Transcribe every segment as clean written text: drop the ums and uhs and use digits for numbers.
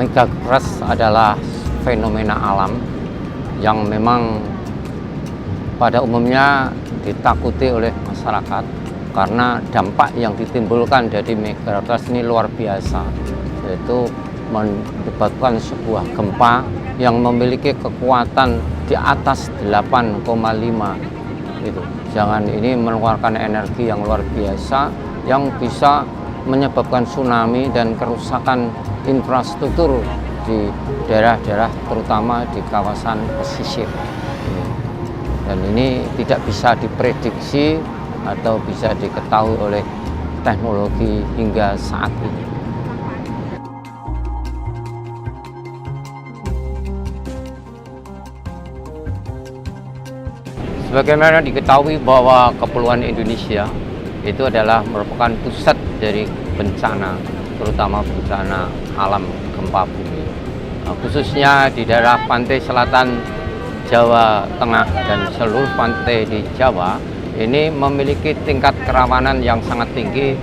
Megatrust adalah fenomena alam yang memang pada umumnya ditakuti oleh masyarakat karena dampak yang ditimbulkan dari megatrust ini luar biasa, yaitu menyebabkan sebuah gempa yang memiliki kekuatan di atas 8,5 itu. Jangan ini mengeluarkan energi yang luar biasa yang bisa menyebabkan tsunami dan kerusakan infrastruktur di daerah-daerah terutama di kawasan pesisir. Dan ini tidak bisa diprediksi atau bisa diketahui oleh teknologi hingga saat ini. Sebagaimana diketahui bahwa Kepulauan Indonesia itu adalah merupakan pusat dari bencana, terutama bencana alam gempa bumi. Khususnya di daerah pantai selatan Jawa Tengah dan seluruh pantai di Jawa ini memiliki tingkat kerawanan yang sangat tinggi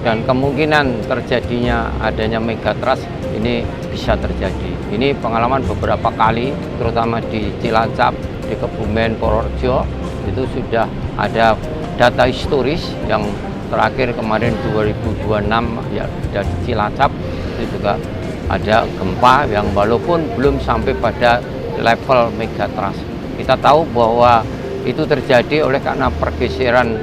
dan kemungkinan terjadinya adanya megatrust ini bisa terjadi. Ini pengalaman beberapa kali, terutama di Cilacap, di Kebumen, Purworejo, itu sudah ada data historis yang terakhir kemarin 2026 ya dari Cilacap itu juga ada gempa yang walaupun belum sampai pada level megatrust. Kita tahu bahwa itu terjadi oleh karena pergeseran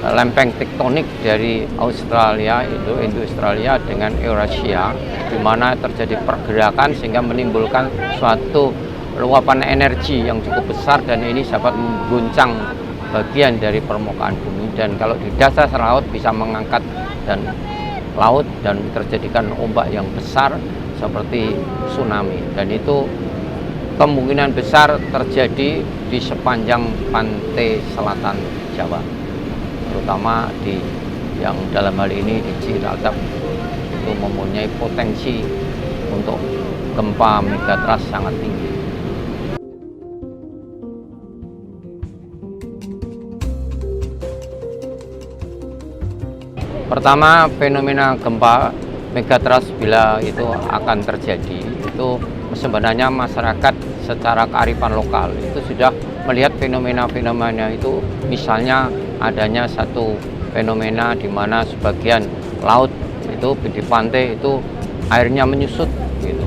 lempeng tektonik dari Australia, Indo-Australia dengan Eurasia, di mana terjadi pergerakan sehingga menimbulkan suatu luapan energi yang cukup besar dan ini dapat mengguncang bagian dari permukaan bumi, dan kalau di dasar laut bisa mengangkat dan laut dan terjadikan ombak yang besar seperti tsunami, dan itu kemungkinan besar terjadi di sepanjang pantai selatan Jawa, terutama di yang dalam hal ini di Cilacap itu mempunyai potensi untuk gempa megatrust sangat tinggi. Pertama, fenomena gempa megatrust bila itu akan terjadi, itu sebenarnya masyarakat secara kearifan lokal itu sudah melihat fenomena-fenomena itu. Misalnya adanya satu fenomena di mana sebagian laut itu di pantai itu airnya menyusut gitu.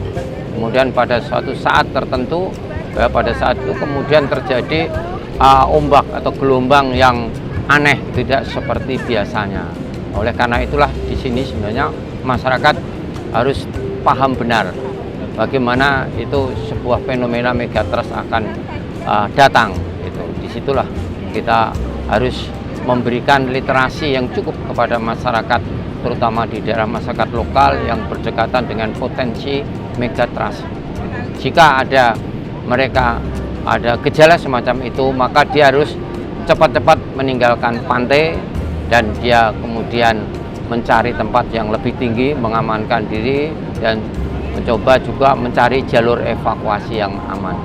Kemudian pada suatu saat tertentu, pada saat itu kemudian terjadi ombak atau gelombang yang aneh, tidak seperti biasanya. Oleh karena itulah di sini sebenarnya masyarakat harus paham benar bagaimana itu sebuah fenomena megatrust akan datang. Itu disitulah kita harus memberikan literasi yang cukup kepada masyarakat, terutama di daerah masyarakat lokal yang berdekatan dengan potensi megatrust. Jika mereka ada gejala semacam itu, maka dia harus cepat-cepat meninggalkan pantai dan dia kemudian mencari tempat yang lebih tinggi, mengamankan diri dan mencoba juga mencari jalur evakuasi yang aman.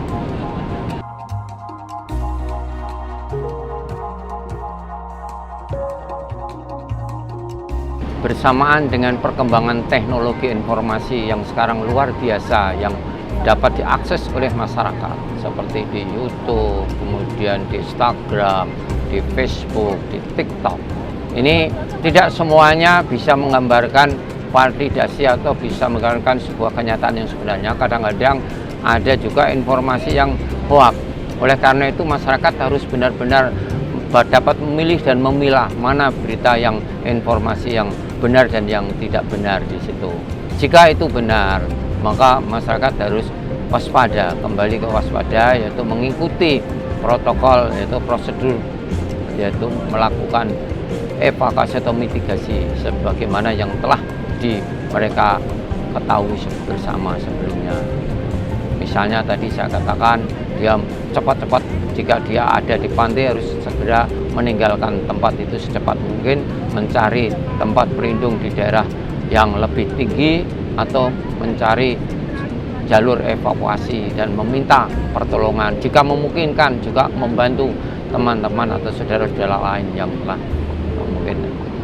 Bersamaan dengan perkembangan teknologi informasi yang sekarang luar biasa yang dapat diakses oleh masyarakat seperti di YouTube, kemudian di Instagram, di Facebook, di TikTok. Ini tidak semuanya bisa menggambarkan validasi atau bisa menggambarkan sebuah kenyataan yang sebenarnya. Kadang-kadang ada juga informasi yang hoax. Oleh karena itu masyarakat harus benar-benar dapat memilih dan memilah mana berita yang informasi yang benar dan yang tidak benar di situ. Jika itu benar, maka masyarakat harus waspada, kembali ke waspada, yaitu mengikuti protokol, yaitu prosedur, yaitu melakukan evakuasi atau mitigasi sebagaimana yang telah mereka ketahui bersama sebelumnya. Misalnya tadi saya katakan dia cepat-cepat, jika dia ada di pantai harus segera meninggalkan tempat itu secepat mungkin, mencari tempat berlindung di daerah yang lebih tinggi atau mencari jalur evakuasi dan meminta pertolongan. Jika memungkinkan juga membantu teman-teman atau saudara-saudara lain yang telah mungkin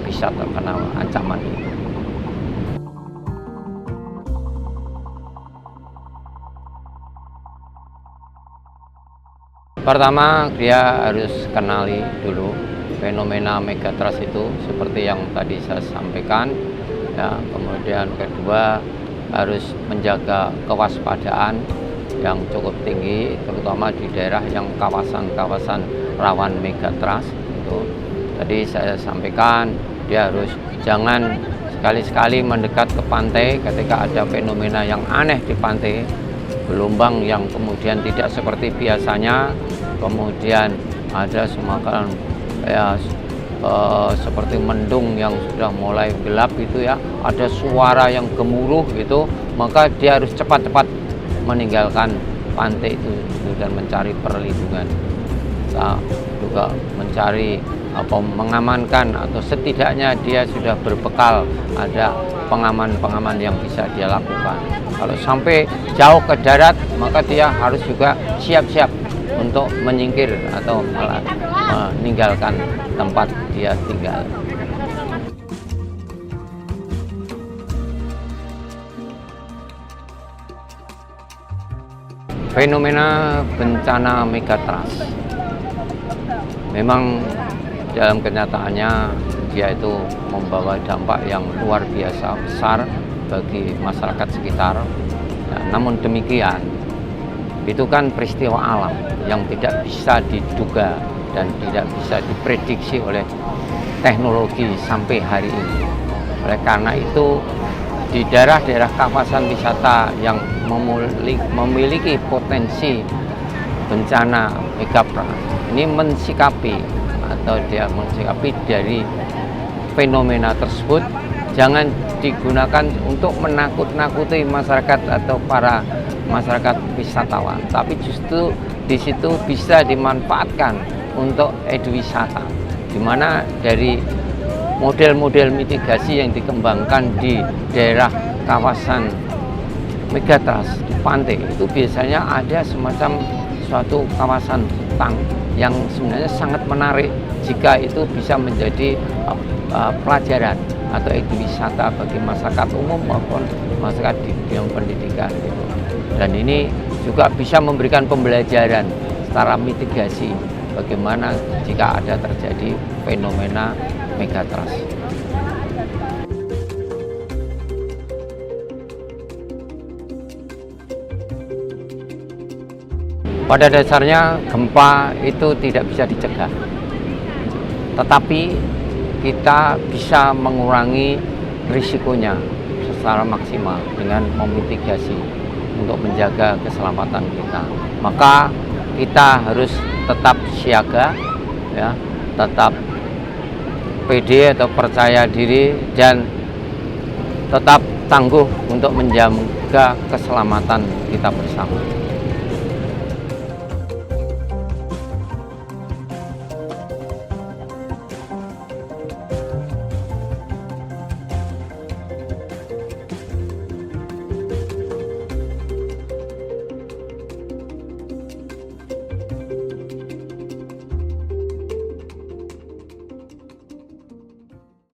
bisa terkena ancaman ini. Pertama, dia harus kenali dulu fenomena megatrust itu seperti yang tadi saya sampaikan. Ya, kemudian kedua harus menjaga kewaspadaan yang cukup tinggi, terutama di daerah yang kawasan-kawasan rawan megatrust. Itu tadi saya sampaikan, dia harus jangan sekali-sekali mendekat ke pantai ketika ada fenomena yang aneh di pantai, gelombang yang kemudian tidak seperti biasanya, kemudian ada semacam ya seperti mendung yang sudah mulai gelap itu ya, ada suara yang gemuruh gitu, maka dia harus cepat-cepat meninggalkan pantai itu dan mencari perlindungan. Kita juga mencari atau mengamankan, atau setidaknya dia sudah berbekal ada pengaman-pengaman yang bisa dia lakukan. Kalau sampai jauh ke darat, maka dia harus juga siap-siap untuk menyingkir atau meninggalkan tempat dia tinggal. Fenomena bencana megatrust memang dalam kenyataannya dia itu membawa dampak yang luar biasa besar bagi masyarakat sekitar. Ya, namun demikian, itu kan peristiwa alam yang tidak bisa diduga dan tidak bisa diprediksi oleh teknologi sampai hari ini. Oleh karena itu, di daerah-daerah kawasan wisata yang memiliki potensi bencana megatrust ini mensikapi dari fenomena tersebut, jangan digunakan untuk menakut-nakuti masyarakat atau para masyarakat wisatawan, tapi justru di situ bisa dimanfaatkan untuk eduwisata, di mana dari model-model mitigasi yang dikembangkan di daerah kawasan megatrust di pantai itu biasanya ada semacam suatu kawasan hutan yang sebenarnya sangat menarik jika itu bisa menjadi pelajaran atau eduwisata bagi masyarakat umum maupun masyarakat di bidang pendidikan gitu. Dan ini juga bisa memberikan pembelajaran secara mitigasi bagaimana jika ada terjadi fenomena megatrust. Pada dasarnya gempa itu tidak bisa dicegah, tetapi kita bisa mengurangi risikonya secara maksimal dengan memitigasi untuk menjaga keselamatan kita. Maka kita harus tetap siaga, ya, tetap pede atau percaya diri, dan tetap tangguh untuk menjaga keselamatan kita bersama.